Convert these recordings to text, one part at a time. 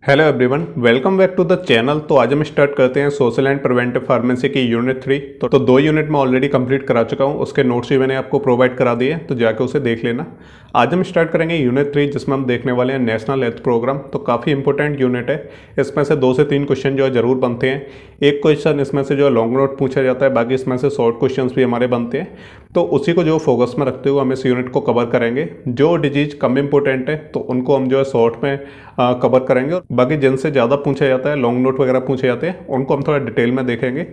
Hello everyone, welcome back to the channel. तो आज हम स्टार्ट करते हैं सोशल एंड प्रिवेंटिव फार्मेसी की यूनिट 3। तो 2 यूनिट में ऑलरेडी कंप्लीट करा चुका हूँ, उसके नोट्स भी मैंने आपको प्रोवाइड करा दिए, तो जाके उसे देख लेना। आज हम स्टार्ट करेंगे यूनिट 3, जिसमें हम देखने वाले हैं नेशनल हेल्थ प्रोग्राम। तो काफ़ी इंपॉर्टेंट यूनिट है, इसमें से 2 से 3 क्वेश्चन जो है ज़रूर बनते हैं। एक क्वेश्चन इसमें से जो है लॉन्ग नोट पूछा जाता है, बाकी इसमें से शॉर्ट क्वेश्चन भी हमारे बनते हैं। तो उसी को जो फोकस में रखते हुए हम इस यूनिट को कवर करेंगे। जो डिजीज कम इंपॉर्टेंट है तो उनको हम जो है शॉर्ट में कवर करेंगे, और बाकी जिनसे ज़्यादा पूछा जाता है, लॉन्ग नोट वगैरह पूछे जाते हैं, उनको हम थोड़ा डिटेल में देखेंगे।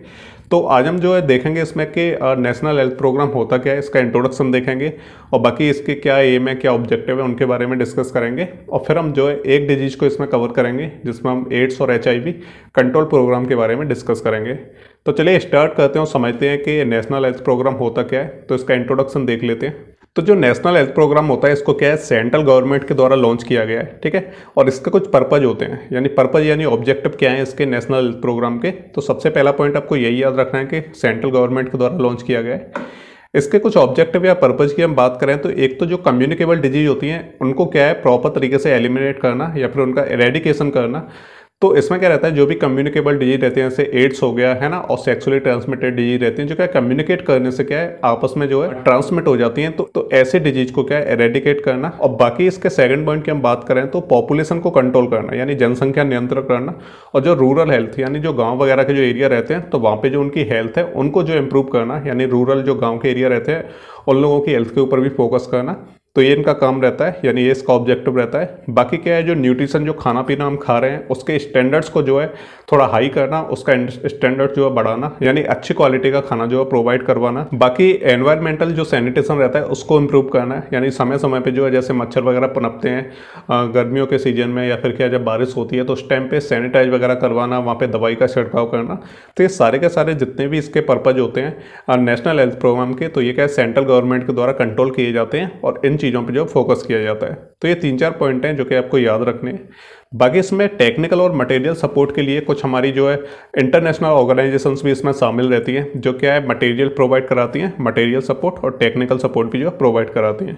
तो आज हम जो है देखेंगे इसमें कि नेशनल हेल्थ प्रोग्राम होता क्या है, इसका इंट्रोडक्शन देखेंगे, और बाकी इसके क्या एम है, क्या ऑब्जेक्टिव है, उनके बारे में डिस्कस करेंगे। और फिर हम जो है एक डिजीज को इसमें कवर करेंगे, जिसमें हम एड्स और HIV कंट्रोल प्रोग्राम के बारे में डिस्कस करेंगे। तो चलिए स्टार्ट करते हैं और समझते हैं कि नेशनल हेल्थ प्रोग्राम होता क्या है। तो इसका इंट्रोडक्शन देख लेते हैं। तो जो नेशनल हेल्थ प्रोग्राम होता है, इसको क्या है, सेंट्रल गवर्नमेंट के द्वारा लॉन्च किया गया है, ठीक है। और इसके कुछ पर्पज होते हैं, यानी पर्पज यानी ऑब्जेक्टिव क्या है इसके नेशनल हेल्थ प्रोग्राम के। तो सबसे पहला पॉइंट आपको यही याद रखना है कि सेंट्रल गवर्नमेंट के द्वारा लॉन्च किया गया है। इसके कुछ ऑब्जेक्टिव या पर्पज की हम बात करें तो एक तो जो कम्युनिकेबल डिजीज होती हैं, उनको क्या है प्रॉपर तरीके से एलिमिनेट करना या फिर उनका एरेडिकेशन करना। तो इसमें क्या रहता है, जो भी कम्युनिकेबल डिजीज रहते हैं, जैसे एड्स हो गया है ना, और सेक्सुअली ट्रांसमिटेड डिजीज रहती हैं, जो क्या कम्युनिकेट करने से क्या है आपस में जो है ट्रांसमिट हो जाती हैं। तो ऐसे डिजीज को क्या है एरेडिकेट करना। और बाकी इसके सेकंड पॉइंट की हम बात करें तो पॉपुलेशन को कंट्रोल करना, यानी जनसंख्या नियंत्रण करना। और जो रूरल हेल्थ यानी जो गाँव वगैरह के जो एरिया रहते हैं, तो वहाँ पे जो उनकी हेल्थ है उनको जो इम्प्रूव करना, यानी रूरल जो गाँव के एरिया रहते हैं उन लोगों की हेल्थ के ऊपर भी फोकस करना। तो ये इनका काम रहता है, यानी ये इसका ऑब्जेक्टिव रहता है। बाकी क्या है, जो न्यूट्रिशन जो खाना पीना हम खा रहे हैं उसके स्टैंडर्ड्स को जो है थोड़ा हाई करना, उसका स्टैंडर्ड जो है बढ़ाना, यानी अच्छी क्वालिटी का खाना जो है प्रोवाइड करवाना। बाकी एनवायरमेंटल जो सैनिटेशन रहता है उसको इम्प्रूव करना है, यानी समय समय पे जो है जैसे मच्छर वगैरह पनपते हैं गर्मियों के सीजन में, या फिर क्या जब बारिश होती है तो उस टाइम पे सैनिटाइज वगैरह करवाना, वहाँ पे दवाई का छिड़काव करना। तो ये सारे के सारे जितने भी इसके पर्पज होते हैं नेशनल हेल्थ प्रोग्राम के, तो ये क्या है सेंट्रल गवर्नमेंट के द्वारा कंट्रोल किए जाते हैं और इन चीज़ों पर जो फोकस किया जाता है। तो ये 3-4 पॉइंट हैं जो कि आपको याद रखने हैं। बाकी इसमें टेक्निकल और मटेरियल सपोर्ट के लिए कुछ हमारी जो है इंटरनेशनल ऑर्गेनाइजेशंस भी इसमें शामिल रहती हैं, जो क्या है मटेरियल प्रोवाइड कराती हैं, मटेरियल सपोर्ट और टेक्निकल सपोर्ट भी जो प्रोवाइड कराती हैं।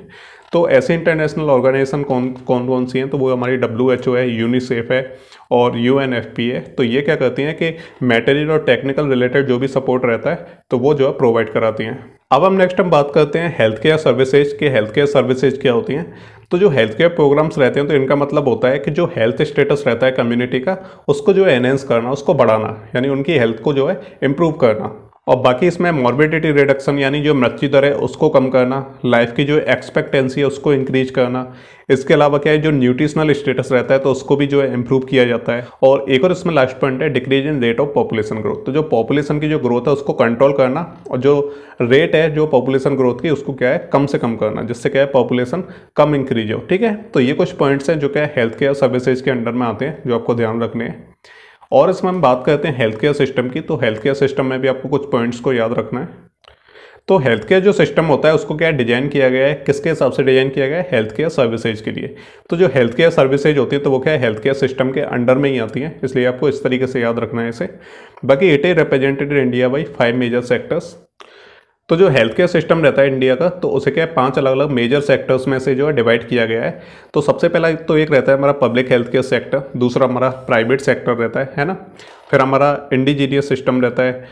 तो ऐसे इंटरनेशनल ऑर्गेनाइजेशन कौन सी हैं, तो वो हमारी WHO है, यूनिसेफ है और UNFPA है। तो ये क्या करती हैं कि मटेरियल और टेक्निकल रिलेटेड जो भी सपोर्ट रहता है तो वो जो है प्रोवाइड कराती हैं। अब हम नेक्स्ट हम बात करते हैं हेल्थ केयर सर्विसेज के। हेल्थ केयर सर्विसेज क्या होती हैं? तो जो हेल्थ केयर प्रोग्राम्स रहते हैं, तो इनका मतलब होता है कि जो हेल्थ स्टेटस रहता है कम्युनिटी का, उसको जो है एनहेंस करना, उसको बढ़ाना, यानी उनकी हेल्थ को जो है इम्प्रूव करना। और बाकी इसमें मॉर्बिडिटी रिडक्शन, यानी जो मृत्यु दर है उसको कम करना, लाइफ की जो एक्सपेक्टेंसी है उसको इंक्रीज करना। इसके अलावा क्या है, जो न्यूट्रिशनल स्टेटस रहता है तो उसको भी जो है इम्प्रूव किया जाता है। और एक और इसमें लास्ट पॉइंट है decrease in rate of population growth. तो जो पॉपुलेशन की जो ग्रोथ है उसको कंट्रोल करना, और जो रेट है जो पॉपुलेशन ग्रोथ की उसको क्या है कम से कम करना, जिससे क्या है पॉपुलेशन कम इंक्रीज हो, ठीक है। तो ये कुछ पॉइंट्स हैं जो क्या है हेल्थ केयर सर्विसेज के अंडर में आते हैं, जो आपको ध्यान रखने हैं। और इसमें हम बात करते हैं हेल्थ केयर सिस्टम की। तो हेल्थ केयर सिस्टम में भी आपको कुछ पॉइंट्स को याद रखना है। तो हेल्थ केयर जो सिस्टम होता है उसको क्या डिजाइन किया गया है, किसके हिसाब से डिजाइन किया गया है, हेल्थ केयर सर्विसेज के लिए। तो जो हेल्थ केयर सर्विसेज होती है तो वो क्या है हेल्थ केयर सिस्टम के अंडर में ही आती है, इसलिए आपको इस तरीके से याद रखना है इसे। बाकी it is represented in India by 5 major sectors. तो जो हेल्थ केयर सिस्टम रहता है इंडिया का, तो उसे क्या है 5 अलग अलग मेजर सेक्टर्स में से जो है डिवाइड किया गया है। तो सबसे पहला तो एक रहता है हमारा पब्लिक हेल्थ केयर सेक्टर, दूसरा हमारा प्राइवेट सेक्टर रहता है ना, फिर हमारा इंडिजीनियस सिस्टम रहता है,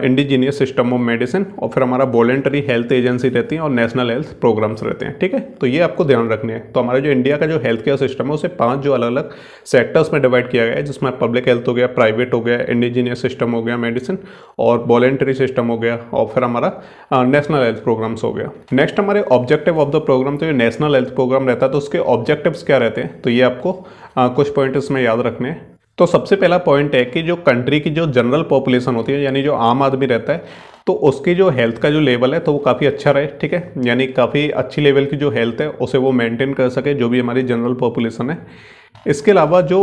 इंडिजीनियस सिस्टम ऑफ मेडिसिन, और फिर हमारा वॉलेंटरी हेल्थ एजेंसी रहती है और नेशनल हेल्थ प्रोग्राम्स रहते हैं, ठीक है। तो ये आपको ध्यान रखने हैं। तो हमारा जो इंडिया का जो हेल्थ केयर सिस्टम है उसे 5 जो अलग अलग सेक्टर्स में डिवाइड किया गया है, जिसमें पब्लिक हेल्थ हो गया, प्राइवेट हो गया, इंडिजीनियस सिस्टम हो गया मेडिसिन, और वॉलेंटरी सिस्टम हो गया, और फिर हमारा नेशनल हेल्थ प्रोग्राम्स हो गया। नेक्स्ट हमारे ऑब्जेक्टिव ऑफ द प्रोग्राम। तो ये नेशनल हेल्थ प्रोग्राम रहता है तो उसके ऑब्जेक्टिव्स क्या रहते हैं, तो ये आपको कुछ पॉइंट इसमें याद रखने हैं। तो सबसे पहला पॉइंट है कि जो कंट्री की जो जनरल पॉपुलेशन होती है, यानी जो आम आदमी रहता है, तो उसकी जो हेल्थ का जो लेवल है तो वो काफ़ी अच्छा रहे, ठीक है। यानी काफ़ी अच्छी लेवल की जो हेल्थ है उसे वो मेंटेन कर सके, जो भी हमारी जनरल पॉपुलेशन है। इसके अलावा जो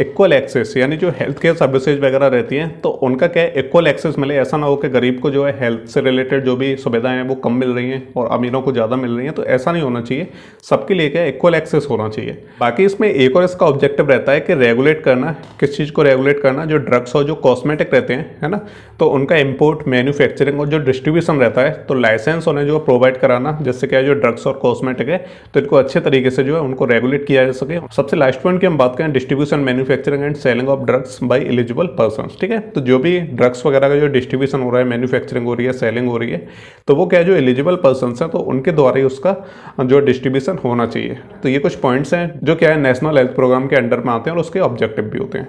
इक्वल एक्सेस, यानी जो हेल्थ केयर सर्विसेज वगैरह रहती हैं तो उनका क्या है इक्वल एक्सेस मिले। ऐसा ना हो कि गरीब को जो है हेल्थ से रिलेटेड जो भी सुविधाएं हैं वो कम मिल रही हैं और अमीरों को ज़्यादा मिल रही हैं, तो ऐसा नहीं होना चाहिए। सबके लिए क्या इक्वल एक्सेस होना चाहिए। बाकी इसमें एक और इसका ऑब्जेक्टिव रहता है कि रेगुलेट करना। किस चीज़ को रेगुलेट करना? जो ड्रग्स और जो कॉस्मेटिक रहते हैं, है ना, तो उनका इम्पोर्ट, मैन्युफैक्चरिंग और जो डिस्ट्रीब्यूशन रहता है, तो लाइसेंस उन्हें जो प्रोवाइड कराना, जिससे क्या है जो ड्रग्स और कॉस्मेटिक है तो इनको अच्छे तरीके से जो है उनको रेगुलेट किया जा सके। सबसे लास्ट फर्स्ट पॉइंट की हम बात करें distribution, manufacturing and selling of drugs bye eligible persons. ठीक है, तो जो भी ड्रग्स वगैरह का जो डिस्ट्रीब्यूशन हो रहा है, मैन्युफैक्चरिंग हो रही है, सेलिंग हो रही है, तो वो क्या है, जो एलिजिबल पर्सन्स हैं तो उनके द्वारा ही उसका जो डिस्ट्रीब्यूशन होना चाहिए। तो ये कुछ पॉइंट्स हैं जो क्या है नेशनल हेल्थ प्रोग्राम के अंडर में आते हैं और उसके ऑब्जेक्टिव भी होते हैं।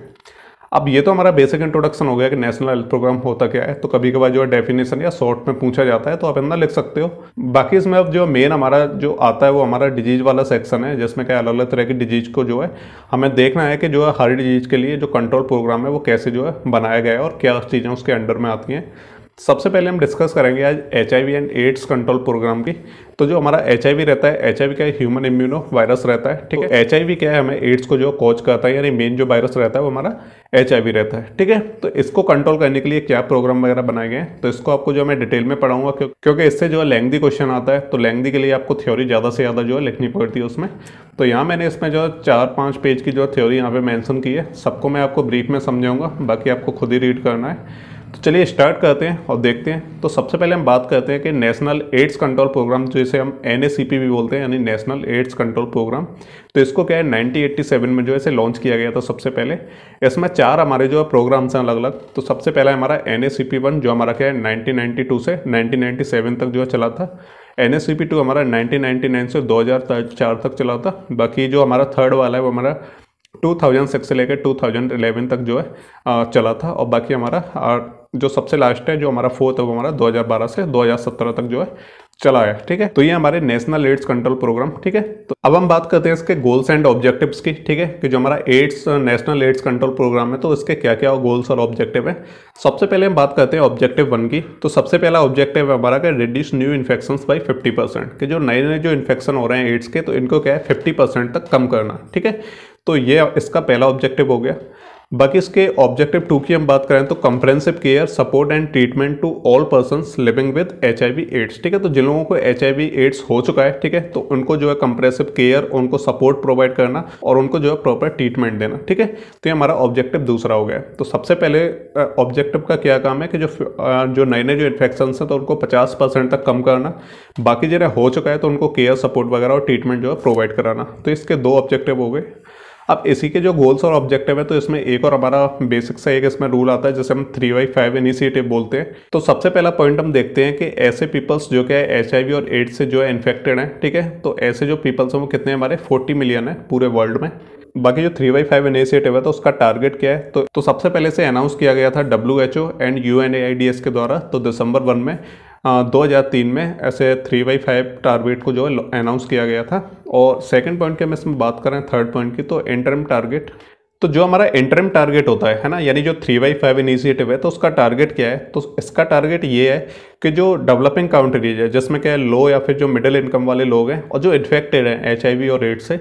अब ये तो हमारा बेसिक इंट्रोडक्शन हो गया कि नेशनल हेल्थ प्रोग्राम होता क्या है। तो कभी कभार जो है डेफिनेशन या शॉर्ट में पूछा जाता है तो आप अंदर लिख सकते हो। बाकी इसमें अब जो मेन हमारा जो आता है वो हमारा डिजीज वाला सेक्शन है, जिसमें क्या अलग अलग तरह की डिजीज को जो है हमें देखना है कि जो है हर डिजीज के लिए जो कंट्रोल प्रोग्राम है वो कैसे जो है बनाया गया है और क्या चीज़ें उसके अंडर में आती हैं। सबसे पहले हम डिस्कस करेंगे आज HIV and AIDS control programme की। तो जो हमारा HIV रहता है, HIV क्या है, ह्यूमन इम्यूनो वायरस रहता है। ठीक है, HIV क्या है, हमें एड्स को जो कॉज करता है, यानी मेन जो वायरस रहता है वो हमारा HIV रहता है। ठीक है, तो इसको कंट्रोल करने के लिए क्या प्रोग्राम वगैरह बनाए गए हैं, तो इसको आपको जो मैं डिटेल में पढ़ाऊंगा क्योंकि इससे जो है लेंथी क्वेश्चन आता है, तो लेंथी के लिए आपको थ्योरी ज़्यादा से ज़्यादा जो है लिखनी पड़ती है उसमें। तो यहाँ मैंने इसमें जो 4-5 पेज की जो थ्योरी यहाँ पे मेंशन की है, सबको मैं आपको ब्रीफ में समझाऊंगा, बाकी आपको खुद ही रीड करना है। तो चलिए स्टार्ट करते हैं और देखते हैं। तो सबसे पहले हम बात करते हैं कि नेशनल एड्स कंट्रोल प्रोग्राम, जिसे हम NACP भी बोलते हैं, यानी नेशनल एड्स कंट्रोल प्रोग्राम। तो इसको क्या है 1987 में जो है इसे लॉन्च किया गया था सबसे पहले। इसमें 4 हमारे जो प्रोग्राम्स हैं अलग अलग। तो सबसे पहला हमारा NACP1 जो हमारा क्या है 1992 से 1997 तक जो है चला था। NACP2 हमारा 1999 से 2004 तक चला था। बाकी जो हमारा थर्ड वाला है वो हमारा 2006 से लेकर 2011 तक जो है चला था। और बाकी हमारा जो सबसे लास्ट है जो हमारा फोर्थ है वो हमारा 2012 से 2017 तक जो है चला है। ठीक है, तो ये हमारे नेशनल एड्स कंट्रोल प्रोग्राम। ठीक है, तो अब हम बात करते हैं इसके गोल्स एंड ऑब्जेक्टिव्स की। ठीक है, कि जो हमारा नेशनल एड्स कंट्रोल प्रोग्राम है तो इसके क्या क्या गोल्स और ऑब्जेक्टिव है। सबसे पहले हम बात करते हैं ऑब्जेक्टिव 1 की। तो सबसे पहला ऑब्जेक्टिव है हमारा क्या, रिड्यूस न्यू इन्फेक्शंस बाय 50%। कि जो नए नए जो इन्फेक्शन हो रहे हैं एड्स के, तो इनको क्या है 50% तक कम करना। ठीक है, तो ये इसका पहला ऑब्जेक्टिव हो गया। बाकी इसके ऑब्जेक्टिव 2 की हम बात करें तो comprehensive care, support and treatment to all persons living with HIV AIDS. ठीक है, तो जिन लोगों को HIV एड्स हो चुका है, ठीक है, तो उनको जो है कंप्रेहेंसिव केयर, उनको सपोर्ट प्रोवाइड करना और उनको जो है प्रॉपर ट्रीटमेंट देना। ठीक है, तो ये हमारा ऑब्जेक्टिव दूसरा हो गया। तो सबसे पहले ऑब्जेक्टिव का क्या काम है कि जो नए नए जो इन्फेक्शन हैं तो उनको 50% तक कम करना। बाकी जिन्हें हो चुका है तो उनको केयर, सपोर्ट वगैरह और ट्रीटमेंट जो है प्रोवाइड कराना। तो इसके 2 ऑब्जेक्टिव हो गए। अब इसी के जो गोल्स और ऑब्जेक्टिव है तो इसमें एक और हमारा बेसिक सा एक इसमें रूल आता है जिसे हम 3x5 इनिशिएटिव बोलते हैं। तो सबसे पहला पॉइंट हम देखते हैं कि ऐसे पीपल्स जो क्या है HIV और एड्स से जो है इन्फेक्टेड हैं। ठीक है, तो ऐसे जो पीपल्स हैं वो कितने हमारे 40 मिलियन है पूरे वर्ल्ड में। बाकी जो 3x5 इनिशिएटिव है तो उसका टारगेट क्या है, तो सबसे पहले से अनाउंस किया गया था WHO एंड UNAIDS के द्वारा। तो दिसंबर 1 में 2003 में ऐसे 3x5 टारगेट को जो है अनाउंस किया गया था। और सेकंड पॉइंट की हम इसमें बात करें, थर्ड पॉइंट की, तो इंटरम टारगेट। तो जो हमारा इंटरम टारगेट होता है ना, यानी जो 3x5 इनिशिएटिव है तो उसका टारगेट क्या है, तो इसका टारगेट ये है कि जो डेवलपिंग कंट्रीज है जिसमें क्या है लो या फिर जो मिडिल इनकम वाले लोग हैं और जो इन्फेक्टेड हैं HIV और एड्स से,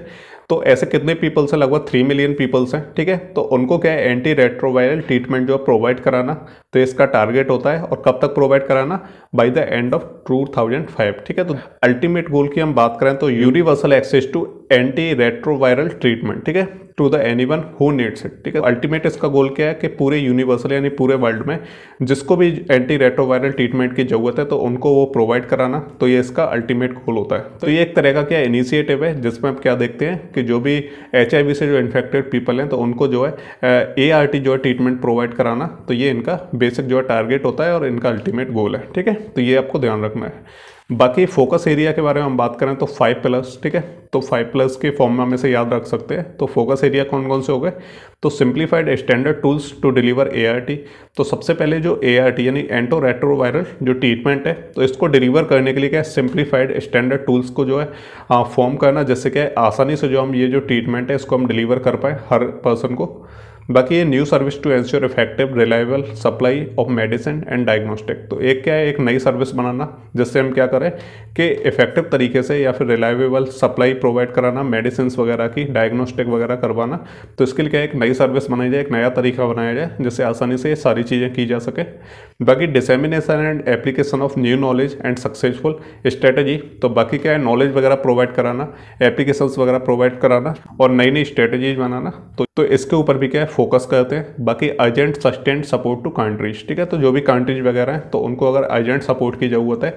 तो ऐसे कितने पीपल्स हैं, लगभग 3 मिलियन पीपल्स हैं। ठीक है, तो उनको क्या है एंटी रेट्रोवायरल ट्रीटमेंट जो प्रोवाइड कराना। तो इसका टारगेट होता है और कब तक प्रोवाइड कराना, बाय द एंड ऑफ 2005। ठीक है, तो अल्टीमेट गोल की हम बात करें तो universal access to anti retroviral treatment. ठीक है, to the anyone who needs it. ठीक है, अल्टीमेट इसका गोल क्या है कि पूरे यूनिवर्सल यानी पूरे वर्ल्ड में जिसको भी एंटी रेट्रोवायरल ट्रीटमेंट की जरूरत है तो उनको वो प्रोवाइड कराना। तो ये इसका अल्टीमेट गोल होता है। तो ये एक तरह का क्या इनिशिएटिव है जिसमें आप क्या देखते हैं कि जो भी HIV से जो इन्फेक्टेड पीपल हैं तो उनको जो है ART जो है ट्रीटमेंट प्रोवाइड कराना। तो ये इनका बेसिक जो है टारगेट होता है और इनका अल्टीमेट गोल है। ठीक है, तो ये आपको ध्यान रखना है। बाकी फोकस एरिया के बारे में हम बात करें तो 5+। ठीक है, तो 5+ के फॉर्म में हम इसे याद रख सकते हैं। तो फोकस एरिया कौन कौन से हो गए, तो simplified standard tools to deliver ART। तो सबसे पहले जो ART यानी एंटो रेट्रोवायरल जो ट्रीटमेंट है तो इसको डिलीवर करने के लिए क्या है सिंप्लीफाइड स्टैंडर्ड टूल्स को जो है फॉर्म करना, जिससे क्या है आसानी से जो हम ये जो ट्रीटमेंट है इसको हम डिलीवर कर पाए हर पर्सन को। बाकी ये new service to ensure effective reliable supply of medicine and diagnostic. तो एक क्या है, एक नई सर्विस बनाना जिससे हम क्या करें कि इफेक्टिव तरीके से या फिर रिलायबल सप्लाई प्रोवाइड कराना मेडिसिन वगैरह की, डायग्नोस्टिक वगैरह करवाना। तो इसके लिए क्या एक नई सर्विस बनाई जाए, एक नया तरीका बनाया जाए जिससे आसानी से ये सारी चीज़ें की जा सके। बाकी dissemination and application of new knowledge and successful strategy. तो बाकी क्या है नॉलेज वगैरह प्रोवाइड कराना, एप्लीकेशंस वगैरह प्रोवाइड कराना और नई नई स्ट्रेटेजीज बनाना। तो इसके ऊपर भी क्या है फोकस करते हैं। बाकी urgent sustained support to countries, ठीक है, तो जो भी कंट्रीज वगैरह हैं तो उनको अगर अर्जेंट सपोर्ट की ज़रूरत है,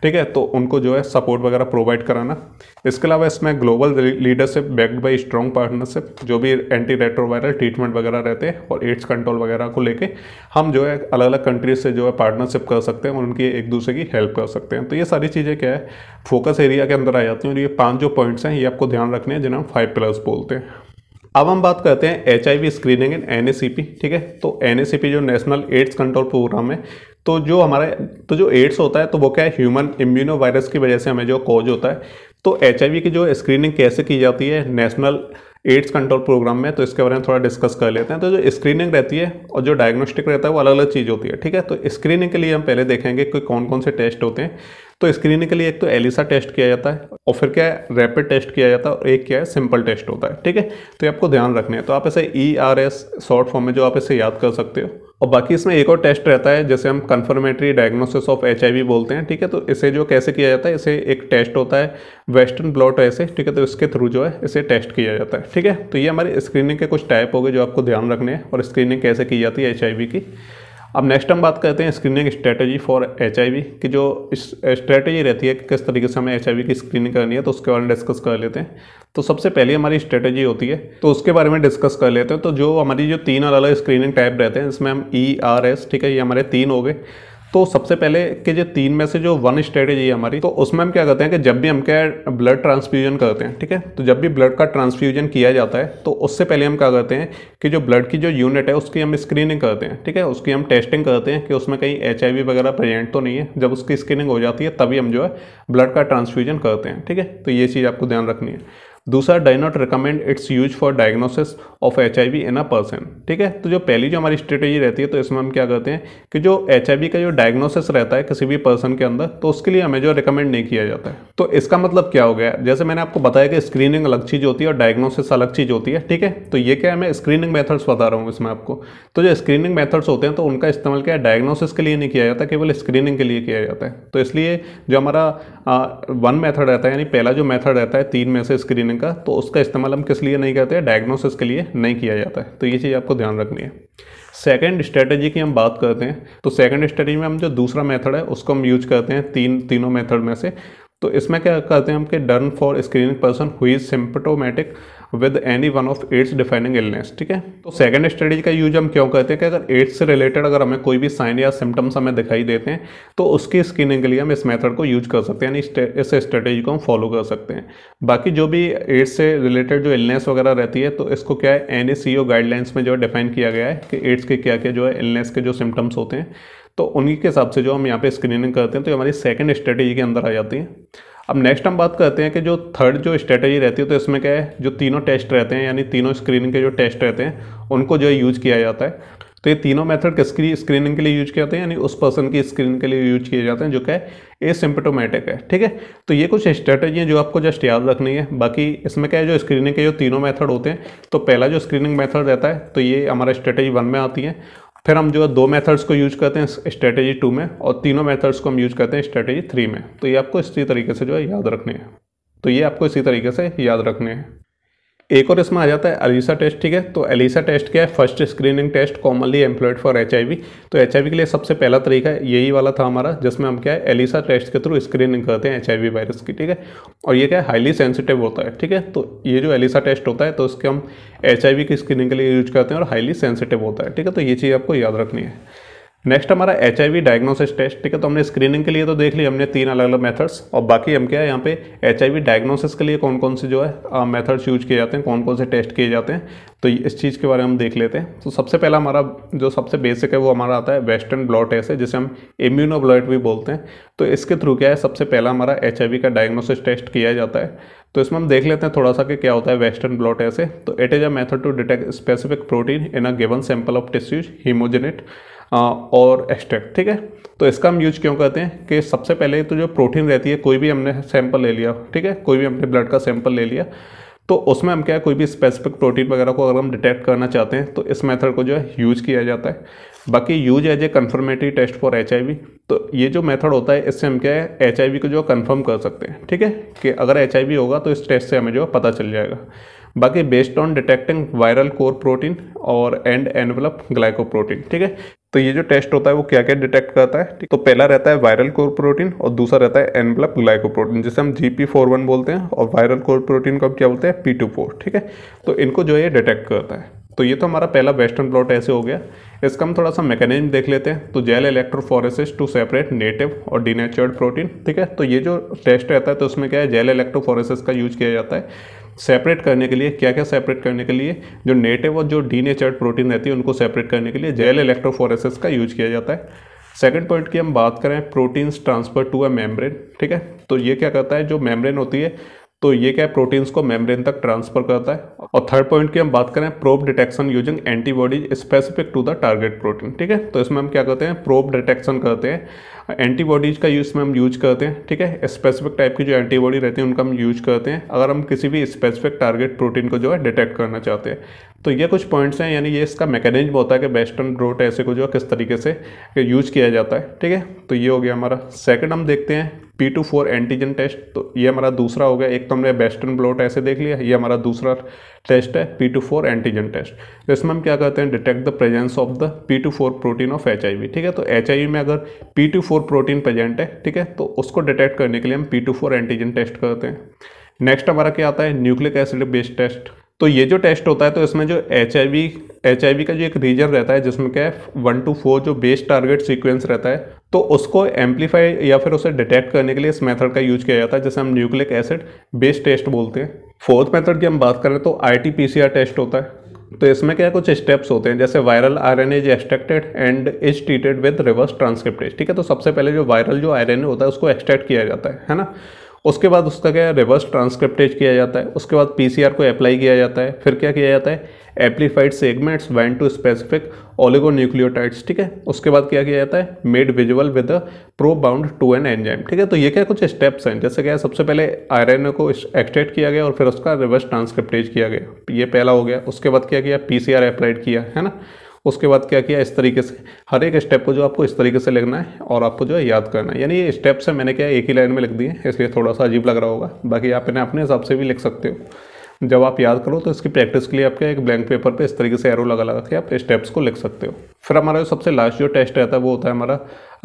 ठीक है, तो उनको जो है सपोर्ट वगैरह प्रोवाइड कराना। इसके अलावा इसमें global leadership backed by strong partnership, जो भी एंटी रेट्रोवायरल ट्रीटमेंट वगैरह रहते हैं और एड्स कंट्रोल वगैरह को लेके हम जो है अलग अलग कंट्रीज से जो है पार्टनरशिप कर सकते हैं और उनकी एक दूसरे की हेल्प कर सकते हैं। तो ये सारी चीज़ें क्या है, फोकस एरिया के अंदर आ जाती हैं और ये 5 जो पॉइंट्स हैं ये आपको ध्यान रखने हैं, जिन्हें हम 5 पिलर्स बोलते हैं। अब हम बात करते हैं HIV स्क्रीनिंग इन NACP, ठीक है। तो NACP जो नेशनल एड्स कंट्रोल प्रोग्राम है, तो जो एड्स होता है तो वो क्या है, ह्यूमन इम्यूनो वायरस की वजह से हमें जो कॉज होता है। तो HIV की जो स्क्रीनिंग कैसे की जाती है नेशनल एड्स कंट्रोल प्रोग्राम में, तो इसके बारे में थोड़ा डिस्कस कर लेते हैं। तो जो स्क्रीनिंग रहती है और जो डायग्नोस्टिक रहता है वो अलग अलग चीज़ होती है, ठीक है। तो स्क्रीनिंग के लिए हम पहले देखेंगे कि कौन कौन से टेस्ट होते हैं। तो स्क्रीनिंग के लिए एक तो एलिसा टेस्ट किया जाता है और फिर क्या है, रैपिड टेस्ट किया जाता है और एक क्या है, सिंपल टेस्ट होता है, ठीक है। तो ये आपको ध्यान रखने हैं। तो आप इसे ERS शॉर्ट फॉर्म में जो आप इसे याद कर सकते हो। और बाकी इसमें एक और टेस्ट रहता है जैसे हम कंफर्मेटरी डायग्नोसिस ऑफ HIV बोलते हैं, ठीक है। तो इसे जो कैसे किया जाता है, इसे एक टेस्ट होता है वेस्टर्न ब्लॉट ऐसे, ठीक है, तो इसके थ्रू जो है इसे टेस्ट किया जाता है, ठीक है। तो ये हमारी स्क्रीनिंग के कुछ टाइप हो गए जो आपको ध्यान रखने हैं और स्क्रीनिंग कैसे की जाती है HIV की। अब नेक्स्ट हम बात करते हैं स्क्रीनिंग स्ट्रेटजी फॉर HIV की। जो स्ट्रेटजी रहती है कि किस तरीके से हमें HIV की स्क्रीनिंग करनी है, तो उसके बारे में डिस्कस कर लेते हैं। तो सबसे पहले हमारी स्ट्रेटजी होती है तो उसके बारे में डिस्कस कर लेते हैं। तो जो हमारी जो 3 अलग अलग स्क्रीनिंग टाइप रहते हैं, इसमें हम ERS, ठीक है, ये हमारे 3 हो गए। तो सबसे पहले के जो 3 में से जो 1 स्ट्रेटेजी है हमारी, तो उसमें हम क्या करते हैं कि जब भी हम क्या ब्लड ट्रांसफ्यूजन करते हैं, ठीक है, तो जब भी ब्लड का ट्रांसफ्यूजन किया जाता है तो उससे पहले हम क्या करते हैं कि जो ब्लड की जो यूनिट है उसकी हम स्क्रीनिंग करते हैं, ठीक है, उसकी हम टेस्टिंग करते हैं कि उसमें कहीं HIV वगैरह प्रेजेंट तो नहीं है। जब उसकी स्क्रीनिंग हो जाती है तभी हम जो है ब्लड का ट्रांसफ्यूजन करते हैं, ठीक है। तो ये चीज़ आपको ध्यान रखनी है। दूसरा, do not recommend its use for diagnosis of HIV in a person, ठीक है। तो जो पहली जो हमारी स्ट्रेटेजी रहती है तो इसमें हम क्या करते हैं कि जो HIV का जो डायग्नोसिस रहता है किसी भी पर्सन के अंदर, तो उसके लिए हमें जो रिकमेंड नहीं किया जाता है। तो इसका मतलब क्या हो गया, जैसे मैंने आपको बताया कि स्क्रीनिंग अलग चीज़ होती है और डायग्नोसिस अलग चीज़ होती है, ठीक है। तो ये क्या है, मैं स्क्रीनिंग मेथड्स बता रहा हूँ इसमें आपको। तो जो स्क्रीनिंग मेथड्स होते हैं तो उनका इस्तेमाल क्या है, डायग्नोसिस के लिए नहीं किया जाता, केवल स्क्रीनिंग के लिए किया जाता है। तो इसलिए जो हमारा 1 मेथड रहता है, यानी पहला जो मेथड रहता है 3 में से स्क्रीनिंग का, तो उसका इस्तेमाल हम किस लिए नहीं करते हैं, डायग्नोसिस के लिए नहीं किया जाता है। तो ये चीज़ आपको ध्यान रखनी है। सेकंड स्ट्रेटजी की हम बात करते हैं तो सेकंड स्ट्रेटजी में हम जो दूसरा मेथड है उसको हम यूज करते हैं तीनों मेथड में से। तो इसमें क्या करते हैं हम कि done for screening person who is symptomatic with any one of AIDS defining illness, ठीक है। तो सेकंड स्ट्रेटजी का यूज हम क्यों करते हैं कि अगर एड्स से रिलेटेड अगर हमें कोई भी साइन या सिम्टम्स हमें दिखाई देते हैं तो उसकी स्क्रीनिंग के लिए हम इस मेथड को यूज कर सकते हैं, यानी इस स्ट्रेटजी को हम फॉलो कर सकते हैं। बाकी जो भी एड्स से रिलेटेड जो इलनेस वगैरह रहती है तो इसको क्या है NACO गाइडलाइंस में जो डिफाइन किया गया है कि एड्स के क्या क्या जो है इलनेस के जो सिम्टम्स होते हैं, तो उन्हीं के हिसाब से जो हम यहाँ पे स्क्रीनिंग करते हैं तो हमारी सेकंड स्ट्रेटजी के अंदर आ जाती है। अब नेक्स्ट हम बात करते हैं कि जो थर्ड जो स्ट्रेटजी रहती है तो इसमें क्या है, जो तीनों टेस्ट रहते हैं यानी तीनों स्क्रीनिंग के जो टेस्ट रहते हैं उनको जो है यूज किया जाता है। तो ये तीनों मेथड किसकी स्क्रीनिंग के लिए यूज किए जाते हैं, यानी उस पर्सन की स्क्रीनिंग के लिए यूज किए जाते हैं जो क्या है एसिम्प्टोमेटिक है, ठीक है। तो ये कुछ स्ट्रेटजी हैं जो आपको जस्ट याद रखनी है। बाकी इसमें क्या है, जो स्क्रीनिंग के जो तीनों मेथड होते हैं, तो पहला जो स्क्रीनिंग मेथड रहता है तो ये हमारा स्ट्रेटजी 1 में आती है। फिर हम जो है 2 मेथड्स को यूज करते हैं स्ट्रेटजी 2 में और तीनों मेथड्स को हम यूज करते हैं स्ट्रेटजी 3 में। तो ये आपको इसी तरीके से जो है याद रखने हैं। तो ये आपको इसी तरीके से याद रखने हैं। एक और इसमें आ जाता है एलिसा टेस्ट, ठीक है। तो एलिसा टेस्ट क्या है, first screening test commonly employed for HIV। तो HIV के लिए सबसे पहला तरीका यही वाला था हमारा, जिसमें हम क्या है एलिसा टेस्ट के थ्रू स्क्रीनिंग करते हैं HIV वायरस की, ठीक है। और ये क्या है, हाईली सेंसिटिव होता है, ठीक है। तो ये जो एलिसा टेस्ट होता है तो इसके हम HIV की स्क्रीनिंग के लिए यूज करते हैं और हाईली सेंसिटिव होता है, ठीक है। तो ये चीज़ आपको याद रखनी है। नेक्स्ट हमारा HIV डायग्नोसिस टेस्ट, ठीक है। तो हमने स्क्रीनिंग के लिए तो देख लिया हमने 3 अलग अलग मेथड्स, और बाकी हम क्या है यहाँ पे HIV डायग्नोसिस के लिए कौन कौन से जो है मेथड्स यूज किए जाते हैं, कौन कौन से टेस्ट किए जाते हैं, तो इस चीज़ के बारे में हम देख लेते हैं। तो सबसे पहला हमारा जो सबसे बेसिक है वो हमारा आता है वेस्टर्न ब्लॉट टेस्ट है, जिसे हम इम्यूनोब्लॉट भी बोलते हैं। तो इसके थ्रू क्या है, सबसे पहला हमारा HIV का डायग्नोसिस टेस्ट किया जाता है। तो इसमें हम देख लेते हैं थोड़ा सा कि क्या होता है वेस्टर्न ब्लॉट ऐसे। तो it is a method to detect specific protein in a given sample of tissues homogenate और एक्सट्रैक्ट, ठीक है। तो इसका हम यूज क्यों करते हैं कि सबसे पहले तो जो प्रोटीन रहती है, कोई भी हमने सैंपल ले लिया, ठीक है, कोई भी हमने ब्लड का सैंपल ले लिया, तो उसमें हम क्या है कोई भी स्पेसिफिक प्रोटीन वगैरह को अगर हम डिटेक्ट करना चाहते हैं तो इस मेथड को जो है यूज किया जाता है। बाकी use as a confirmatory test for HIV। तो ये जो मेथड होता है इससे हम क्या है HIV को जो कंफर्म कर सकते हैं, ठीक है, कि अगर HIV होगा तो इस टेस्ट से हमें जो पता चल जाएगा। बाकी based on detecting viral core protein और एंड एनवेलप ग्लाइकोप्रोटीन। ठीक है, तो ये जो टेस्ट होता है वो क्या क्या डिटेक्ट करता है। तो पहला रहता है वायरल कोर प्रोटीन और दूसरा रहता है एनवेलप ग्लाइकोप्रोटीन, जिसे हम GP41 बोलते हैं, और वायरल कोर प्रोटीन को हम क्या बोलते हैं, P24। ठीक है, तो इनको जो है डिटेक्ट करता है। तो ये तो हमारा पहला वेस्टर्न ब्लॉट ऐसे हो गया। इसका हम थोड़ा सा मैकेनिज्म देख लेते हैं। तो gel electrophoresis to separate native और डीनेचर्ड प्रोटीन। ठीक है, तो ये जो टेस्ट रहता है तो उसमें क्या है, जेल इलेक्ट्रोफोरेसिस का यूज किया जाता है सेपरेट करने के लिए। क्या क्या सेपरेट करने के लिए, जो नेटिव और जो डीनेचर्ड प्रोटीन रहती है उनको सेपरेट करने के लिए जेल इलेक्ट्रोफोरेसिस का यूज किया जाता है। सेकंड पॉइंट की हम बात करें, proteins transfer to a membrane. ठीक है, तो ये क्या करता है, जो मेम्ब्रेन होती है तो ये क्या है, प्रोटीन्स को मेम्ब्रेन तक ट्रांसफर करता है। और थर्ड पॉइंट की हम बात करें, probe detection using antibodies specific to the target protein. ठीक है, तो इसमें हम क्या करते हैं, प्रोब डिटेक्शन करते हैं, एंटीबॉडीज का यूज में हम यूज करते हैं। ठीक है, स्पेसिफिक टाइप की जो एंटीबॉडी रहती है उनका हम यूज करते हैं अगर हम किसी भी स्पेसिफिक टारगेट प्रोटीन को जो है डिटेक्ट करना चाहते हैं। तो ये कुछ पॉइंट्स हैं, यानी ये इसका मैकेनिज्म होता है कि वेस्टर्न ब्लॉट ऐसे को जो है किस तरीके से यूज किया जाता है। ठीक है, तो ये हो गया हमारा। सेकंड हम देखते हैं P24 एंटीजन टेस्ट। तो ये हमारा दूसरा हो गया। एक तो हमने वेस्टर्न ब्लॉट ऐसे देख लिया, ये हमारा दूसरा टेस्ट है P24 एंटीजन टेस्ट। तो इसमें हम क्या करते हैं, detect the presence of the P24 protein of HIV। ठीक है, तो HIV में अगर P24 प्रोटीन प्रेजेंट है, ठीक है, तो उसको डिटेक्ट करने के लिए हम P24 एंटीजन टेस्ट करते हैं। नेक्स्ट हमारा क्या आता है, न्यूक्लिक एसिड बेस्ड टेस्ट। तो ये जो टेस्ट होता है तो इसमें जो HIV का जो एक रीजन रहता है जिसमें क्या है 1 to 4 जो बेस टारगेट सीक्वेंस रहता है, तो उसको एम्पलीफाई या फिर उसे डिटेक्ट करने के लिए इस मेथड का यूज किया जाता है, जिसे हम न्यूक्लिक एसिड बेस्ड टेस्ट बोलते हैं। फोर्थ मेथड की हम बात करें तो RT-PCR टेस्ट होता है। तो इसमें क्या कुछ स्टेप्स होते हैं, जैसे viral RNA is extracted and is treated with reverse transcriptase. ठीक है, तो सबसे पहले जो वायरल जो RNA होता है उसको एक्सट्रैक्ट किया जाता है ना। उसके बाद उसका क्या है, रिवर्स ट्रांसक्रिप्टेज किया जाता है। उसके बाद PCR को अप्लाई किया जाता है। फिर क्या किया जाता है, amplified segments bind to specific oligonucleotides. ठीक है, उसके बाद क्या किया जाता है, made visual with probe bound to an enzyme. ठीक है, तो ये क्या कुछ स्टेप्स हैं, जैसे क्या है, सबसे पहले RNA को एक्सट्रैक्ट किया गया और फिर उसका रिवर्स ट्रांसक्रिप्टेज किया गया, ये पहला हो गया। उसके बाद क्या किया, PCR अप्लाइड किया, है ना। उसके बाद क्या किया, इस तरीके से हर एक स्टेप को जो आपको इस तरीके से लिखना है और आपको जो है याद करना है। यानी ये स्टेप्स है, मैंने क्या एक ही लाइन में लिख दिए, इसलिए थोड़ा सा अजीब लग रहा होगा। बाकी आप इन्हें अपने हिसाब से भी लिख सकते हो। जब आप याद करो तो इसकी प्रैक्टिस के लिए आपके एक ब्लैंक पेपर पे इस तरीके से एरो लगा के आप स्टेप्स को लिख सकते हो। फिर हमारा जो सबसे लास्ट जो टेस्ट रहता है वो होता है हमारा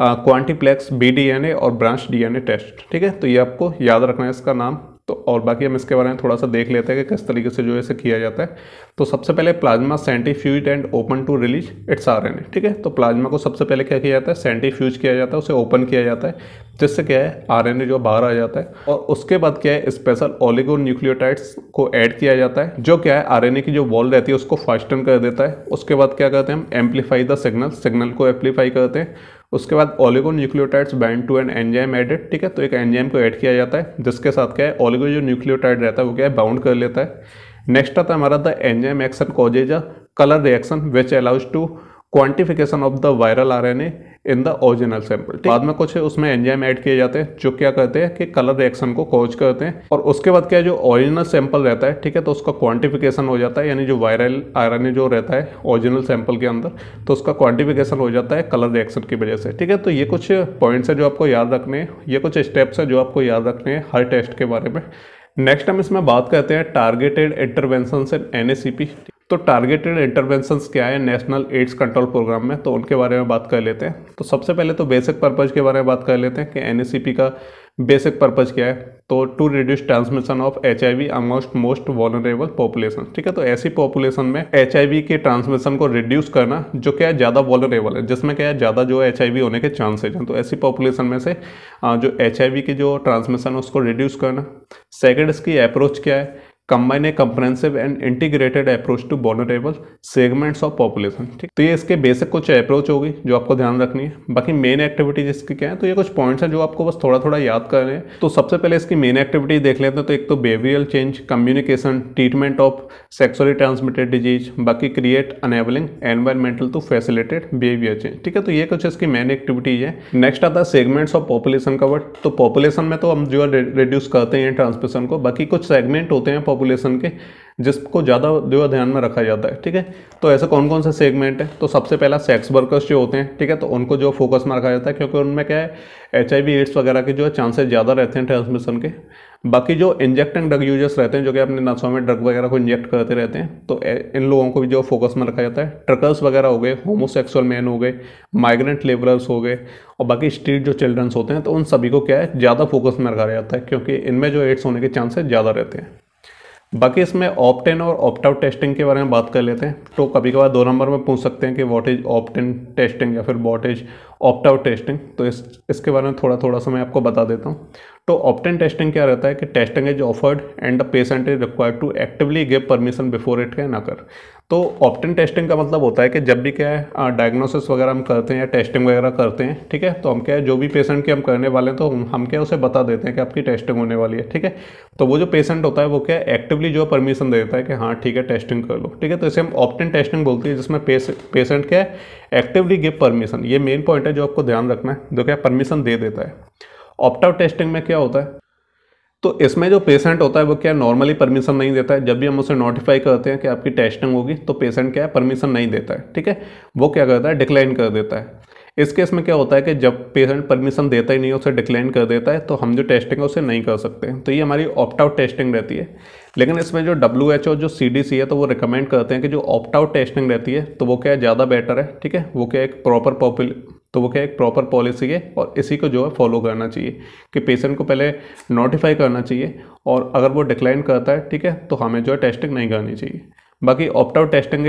क्वांटीप्लेक्स BDNA और ब्रांच DNA टेस्ट। ठीक है, तो ये आपको याद रखना है इसका नाम। तो और बाकी हम इसके बारे में थोड़ा सा देख लेते हैं कि किस तरीके से जो है इसे किया जाता है। तो सबसे पहले plasma centrifuge and open to release its RNA। ठीक है, तो प्लाज्मा को सबसे पहले क्या किया जाता है, सेंट्रीफ्यूज किया जाता है, उसे ओपन किया जाता है, जिससे क्या है RNA जो बाहर आ जाता है। और उसके बाद क्या है, स्पेशल ओलिगोन्यूक्लियोटाइड्स को ऐड किया जाता है, जो क्या है RNA की जो वॉल रहती है उसको फास्टन कर देता है। उसके बाद क्या करते हैं, हम एम्पलीफाई द सिग्नल को एम्पलीफाई करते हैं। उसके बाद oligonucleotides bind to an enzyme added. ठीक है, तो एक एंजाइम को ऐड किया जाता है, जिसके साथ क्या है, ओलिगो जो न्यूक्लियोटाइड रहता है वो क्या है, बाउंड कर लेता है। नेक्स्ट आता है हमारा the enzyme action causes a colour reaction which allows to quantification of the viral RNA in the original sample. बाद में कुछ उसमें एंजाइम ऐड किए जाते हैं जो क्या करते हैं कि कलर रिएक्शन को कॉज करते हैं। और उसके बाद क्या है, जो ओरिजिनल सैंपल रहता है, ठीक है, तो उसका क्वांटिफिकेशन हो जाता है, यानी जो वायरल RNA जो रहता है ओरिजिनल सैंपल के अंदर, तो उसका क्वांटिफिकेशन हो जाता है कलर रिएक्शन की वजह से। ठीक है, तो ये कुछ पॉइंट्स है जो आपको याद रखने हैं, ये कुछ स्टेप्स है जो आपको याद रखने हैं हर टेस्ट के बारे में। नेक्स्ट हम इसमें बात करते हैं टारगेटेड इंटरवेंशंस इन NACP। तो टारगेटेड इंटरवेंशंस क्या है नेशनल एड्स कंट्रोल प्रोग्राम में, तो उनके बारे में बात कर लेते हैं। तो सबसे पहले तो बेसिक पर्पज के बारे में बात कर लेते हैं कि NACP का बेसिक पर्पज क्या है। तो to reduce transmission of HIV amongst most vulnerable population. ठीक है, तो ऐसी पॉपुलेशन में HIV के ट्रांसमिशन को रिड्यूस करना जो क्या है ज़्यादा वल्नरेबल है, जिसमें क्या है ज़्यादा जो HIV होने के चांसेज हैं। तो ऐसी पॉपुलेशन में से जो HIV की जो ट्रांसमिशन है उसको रिड्यूस करना। सेकेंड इसकी अप्रोच क्या है, combine a comprehensive and integrated approach to vulnerable segments of population. ठीक, तो ये इसके बेसिक कुछ अप्रोच होगी जो आपको ध्यान रखनी है। बाकी मेन एक्टिविटीज इसकी क्या है, तो ये कुछ पॉइंट्स हैं जो आपको बस थोड़ा थोड़ा याद करने हैं। तो सबसे पहले इसकी मेन एक्टिविटी देख लेते हैं। तो एक तो behavioural change, communication, treatment of sexually transmitted disease, बाकी create enabling environmental to facilitate behaviour change. ठीक है, तो ये कुछ इसकी मेन एक्टिविटीज है। नेक्स्ट आता है सेगमेंट्स ऑफ पॉपुलेशन कवर्ड। तो पॉपुलेशन में तो हम जो है रिड्यूस करते हैं ट्रांसमिशन को, बाकी कुछ सेगमेंट होते हैं पॉपुलेशन के जिसको ज़्यादा जो ध्यान में रखा जाता है। ठीक है, तो ऐसे कौन कौन से सेगमेंट है, तो सबसे पहला सेक्स वर्कर्स जो होते हैं, ठीक है, तो उनको जो फोकस में रखा जाता है क्योंकि उनमें क्या है HIV एड्स वगैरह के जो है चांसेस ज़्यादा रहते हैं ट्रांसमिशन के। बाकी जो इंजेक्टिंग ड्रग यूजर्स रहते हैं, जो कि अपने नसों में ड्रग वगैरह को इंजेक्ट करते रहते हैं, तो इन लोगों को भी जो फोकस में रखा जाता है। ट्रकर्स वगैरह हो गए, होमोसेक्सुअल मैन हो गए, माइग्रेंट लेबरर्स हो गए, और बाकी स्ट्रीट जो चिल्ड्रंस होते हैं, तो उन सभी को क्या है, ज़्यादा फोकस में रखा जाता है, क्योंकि इनमें जो एड्स होने के चांसेस ज़्यादा रहते हैं। बाकी इसमें ऑप्ट इन और ऑप्ट आउट टेस्टिंग के बारे में बात कर लेते हैं। तो कभी कभार 2 नंबर में पूछ सकते हैं कि what is opt in testing या फिर what is opt out testing. तो इसके बारे में थोड़ा सा मैं आपको बता देता हूँ। तो ऑप्ट इन टेस्टिंग क्या रहता है कि testing is offered and the patient is required to actively give permission before it can occur. तो ऑप्ट इन टेस्टिंग का मतलब होता है कि जब भी क्या है डायग्नोसिस वगैरह हम करते हैं या टेस्टिंग वगैरह करते हैं, ठीक है, तो हम क्या है, जो भी पेशेंट की हम करने वाले हैं, तो हम क्या उसे बता देते हैं कि आपकी टेस्टिंग होने वाली है, ठीक है। तो वो जो पेशेंट होता है वो क्या है, एक्टिवली जो परमिशन दे देता है कि हाँ ठीक है टेस्टिंग कर लो, ठीक है। तो इसे हम ऑप्ट इन टेस्टिंग बोलते हैं, जिसमें पेशेंट क्या है, एक्टिवली गिव परमिशन। ये मेन पॉइंट है जो आपको ध्यान रखना है, जो क्या परमिशन दे देता है। ऑप्ट आउट टेस्टिंग में क्या होता है, तो इसमें जो पेशेंट होता है वो क्या नॉर्मली परमिशन नहीं देता है। जब भी हम उसे नोटिफाई करते हैं कि आपकी टेस्टिंग होगी, तो पेशेंट क्या है, परमिशन नहीं देता है, ठीक है। वो क्या करता है, डिक्लाइन कर देता है। इस केस में क्या होता है कि जब पेशेंट परमिशन देता ही नहीं है, उसे डिक्लाइन कर देता है, तो हम जो टेस्टिंग है उसे नहीं कर सकते। तो ये हमारी ऑप्ट आउट टेस्टिंग रहती है। लेकिन इसमें जो WHO जो CDC है, तो वो रिकमेंड करते हैं कि जो ऑप्ट आउट टेस्टिंग रहती है, तो वो क्या है, ज़्यादा बेटर है, ठीक है। वो क्या एक प्रॉपर पॉलिसी है, और इसी को जो है फॉलो करना चाहिए कि पेशेंट को पहले नोटिफाई करना चाहिए, और अगर वो डिक्लाइन करता है, ठीक है, तो हमें जो है टेस्टिंग नहीं करनी चाहिए। बाकी ऑप्ट आउट टेस्टिंग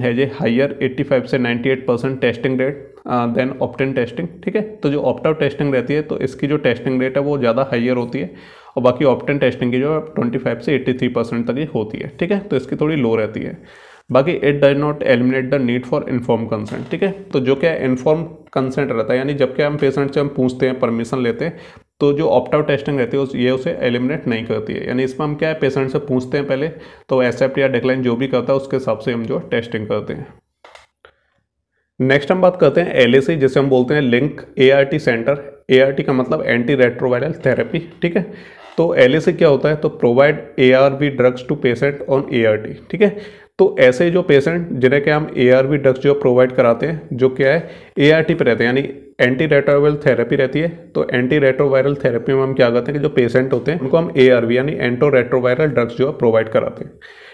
है जो हायर 85 से 98% testing rate then opt in testing, ठीक है। तो जो ऑप्ट आउट टेस्टिंग रहती है, तो इसकी जो टेस्टिंग रेट है वो ज़्यादा हायर होती है, और बाकी ऑप्ट इन टेस्टिंग की जो 25 से 83% तक ही होती है, ठीक है। तो इसकी थोड़ी लो रहती है। बाकी it does not eliminate the need for inform consent, ठीक है। तो जो क्या इन्फॉर्म कंसेंट रहता है, यानी जब क्या हम पेशेंट से हम पूछते हैं, परमिशन लेते हैं, तो जो ऑप्ट आउट टेस्टिंग रहती है ये उसे एलिमिनेट नहीं करती है। यानी इसमें हम क्या है, पेशेंट से पूछते हैं पहले, तो एक्सेप्ट या डिक्लाइन जो भी करता है उसके हिसाब से हम जो टेस्टिंग करते हैं। नेक्स्ट हम बात करते हैं LAC, जिसे हम बोलते हैं लिंक ART सेंटर। ART का मतलब एंटी रेट्रोवायरल थेरेपी, ठीक है। तो LAC क्या होता है, तो provide ARV drugs to patient on ART, ठीक है। तो ऐसे जो पेशेंट जिन्हें क्या हम ARV ड्रग्स जो प्रोवाइड कराते हैं, जो क्या है ART पे रहते हैं, यानी एंटी रेट्रोवायरल थेरेपी रहती है। तो एंटी रेट्रोवायरल थेरेपी में हम क्या करते हैं कि जो पेशेंट होते हैं उनको हम ARV यानी एंटो रेट्रोवायरल ड्रग्स जो है प्रोवाइड कराते हैं,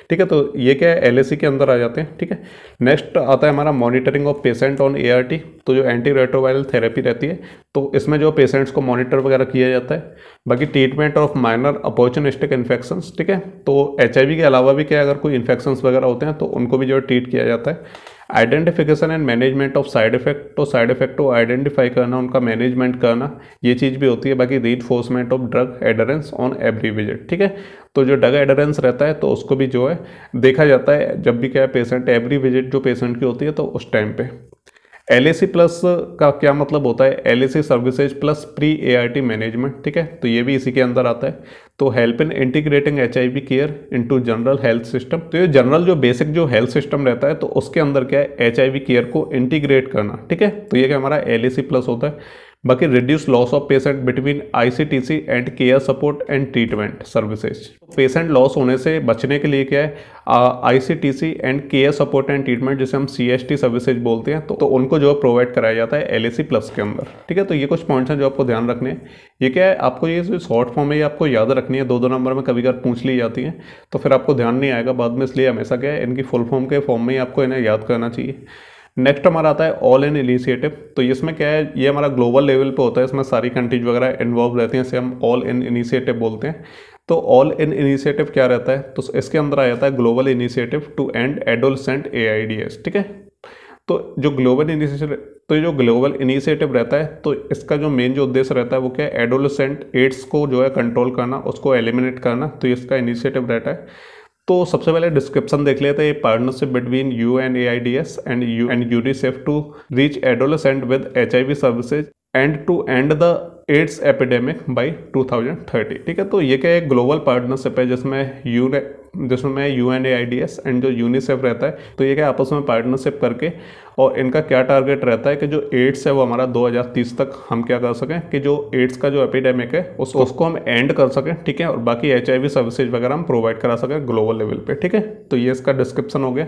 ठीक है। तो ये क्या है, LAC के अंदर आ जाते हैं, ठीक है। नेक्स्ट आता है हमारा monitoring of patient on ART। तो जो एंटी रेट्रोवायरल थेरेपी रहती है, तो इसमें जो पेशेंट्स को मॉनिटर वगैरह किया जाता है। बाकी treatment of minor opportunistic infections, ठीक है। तो HIV के अलावा भी क्या अगर कोई इन्फेक्शंस वगैरह होते हैं, तो उनको भी जो है ट्रीट किया जाता है। Identification and management of side effect, तो साइड इफेक्ट को आइडेंटिफाई करना, उनका मैनेजमेंट करना, ये चीज़ भी होती है। बाकी reinforcement of drug adherence on every visit, ठीक है। तो जो ड्रग एडरेंस रहता है, तो उसको भी जो है देखा जाता है जब भी क्या है पेशेंट, एवरी विजिट जो पेशेंट की होती है, तो उस टाइम पे। LAC प्लस का क्या मतलब होता है, LAC services plus pre ART management, ठीक है। तो ये भी इसी के अंदर आता है। तो help in integrating HIV care into general health system. तो ये जनरल जो बेसिक जो हेल्थ सिस्टम रहता है, तो उसके अंदर क्या है HIV केयर को इंटीग्रेट करना, ठीक है। तो ये क्या हमारा LAC प्लस होता है। बाकी reduce loss of patient between ICTC and care support and treatment services. Patient loss होने से बचने के लिए क्या है, ICTC and care support and treatment, जिसे हम CST सर्विसेज बोलते हैं, तो उनको जो प्रोवाइड कराया जाता है LAC प्लस के अंदर, ठीक है। तो ये कुछ पॉइंट्स हैं जो आपको ध्यान रखने हैं। ये क्या है, आपको ये शॉर्ट फॉर्म है, ये आपको याद रखनी है। 2 नंबर में कभी कभार पूछ ली जाती हैं, तो फिर आपको ध्यान नहीं आएगा बाद में, इसलिए हमेशा क्या है, इनकी फुल फॉर्म के फॉर्म में ही आपको इन्हें याद करना चाहिए। नेक्स्ट हमारा आता है ऑल इन इनिशिएटिव। तो इसमें क्या है, ये हमारा ग्लोबल लेवल पे होता है, इसमें सारी कंट्रीज वगैरह इन्वॉल्व रहती हैं, इसे हम ऑल इन इनिशिएटिव बोलते हैं। तो ऑल इन इनिशिएटिव क्या रहता है, तो इसके अंदर आ जाता है global initiative to end adolescent AIDS, ठीक है। तो जो ग्लोबल इनिशिएटिव रहता है, तो इसका जो मेन जो उद्देश्य रहता है वो क्या है, एडोलसेंट एड्स को जो है कंट्रोल करना, उसको एलिमिनेट करना। तो इसका इनिशिएटिव रहता है। तो सबसे पहले डिस्क्रिप्शन देख लेते हैं। Partnership between UNAIDS and UNICEF to reach adolescent with HIV services and to end the AIDS epidemic by 2030, ठीक है। तो ये क्या एक ग्लोबल पार्टनरशिप है, जिसमें UNAIDS एंड जो यूनिसेफ रहता है, तो ये क्या आपस में पार्टनरशिप करके, और इनका क्या टारगेट रहता है कि जो एड्स है वो हमारा 2030 तक हम क्या कर सकें कि जो एड्स का जो एपिडेमिक है उसको हम एंड कर सकें, ठीक है। और बाकी HIV सर्विसेज वगैरह हम प्रोवाइड करा सकें ग्लोबल लेवल पे, ठीक है। तो ये इसका डिस्क्रिप्शन हो गया।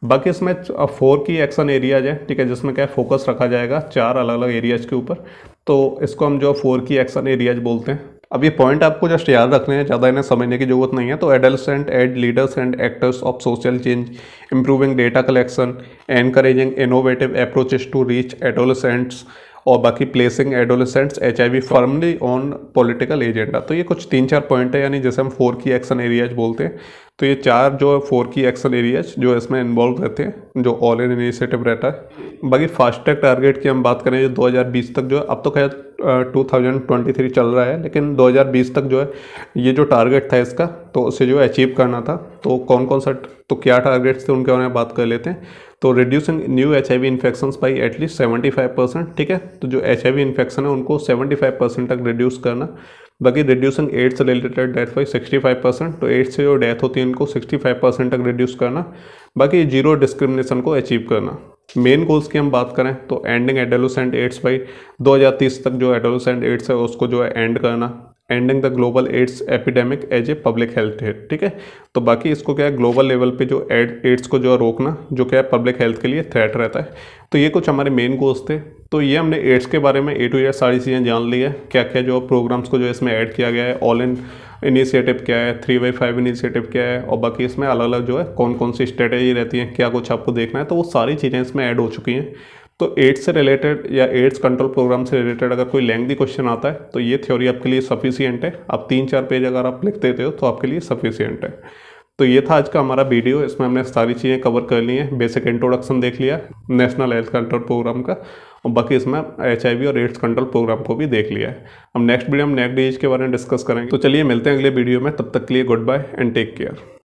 बाकी इसमें 4 की एक्शन एरियाज है, ठीक है, जिसमें क्या फोकस रखा जाएगा 4 अलग अलग एरियाज के ऊपर। तो इसको हम जो 4 की एक्शन एरियाज बोलते हैं। अब ये पॉइंट आपको जस्ट याद रखने हैं, ज़्यादा इन्हें समझने की जरूरत नहीं है। तो adolescent as leaders and actors of social change, improving data collection, encouraging innovative approaches to reach adolescents, और बाकी placing adolescents HIV firmly on political agenda. तो ये कुछ 3-4 पॉइंट है, यानी जैसे हम 4 की एक्शन एरियाज बोलते हैं। तो ये 4 जो 4 की एक्शन एरियाज जो इसमें इन्वॉल्व रहते हैं, जो ऑल इन इनिशिएटिव रहता है। बाकी फास्ट ट्रैक टारगेट की हम बात करें, जो 2020 तक जो है, अब तो खैर 2023 चल रहा है, लेकिन 2020 तक जो है ये जो टारगेट था इसका, तो उसे जो अचीव करना था। तो कौन कौन सा, तो क्या टारगेट्स थे उनके बारे में बात कर लेते हैं। तो reducing new HIV infections by at least 75%, ठीक है। तो जो HIV इन्फेक्शन है उनको 75% तक रिड्यूस करना। बाकी reducing AIDS related death by 65%, तो एड्स से जो डेथ होती है इनको 65% तक रिड्यूस करना। बाकी जीरो डिस्क्रिमिनेशन को अचीव करना। मेन गोल्स की हम बात करें तो एंडिंग एडोलेसेंट एड्स बाई 2030 तक जो एडोलेसेंट एड्स है उसको जो है एंड करना। Ending the global AIDS epidemic as a public health hit, ठीक है। तो बाकी इसको क्या है, ग्लोबल लेवल पे जो एड्स को जो है रोकना, जो क्या है पब्लिक हेल्थ के लिए थ्रेट रहता है। तो ये कुछ हमारे मेन गोल्स थे। तो ये हमने एड्स के बारे में A to Z सारी चीज़ें जान ली है, क्या क्या जो प्रोग्राम्स को जो इसमें ऐड किया गया है, ऑल इन इनिशिएटिव क्या है, 3x5 इनिशिएटिव क्या है, और बाकी इसमें अलग अलग जो है कौन कौन सी स्ट्रेटेजी रहती है, क्या कुछ आपको देखना है, तो वो सारी चीज़ें इसमें ऐड हो चुकी हैं। तो एड्स से रिलेटेड या एड्स कंट्रोल प्रोग्राम से रिलेटेड अगर कोई लेंथी क्वेश्चन आता है तो ये थ्योरी आपके लिए सफिशिएंट है। आप 3-4 पेज अगर आप लिख देते हो तो आपके लिए सफिशिएंट है। तो ये था आज का हमारा वीडियो, इसमें हमने सारी चीज़ें कवर कर ली हैं। बेसिक इंट्रोडक्शन देख लिया नेशनल हेल्थ कंट्रोल प्रोग्राम का, और बाकी इसमें HIV और एड्स कंट्रोल प्रोग्राम को भी देख लिया है। हम नेक्स्ट वीडियो में नेक्स्ट डिजीज के बारे में डिस्कस करेंगे। तो चलिए मिलते हैं अगले वीडियो में, तब तक के लिए goodbye and take care.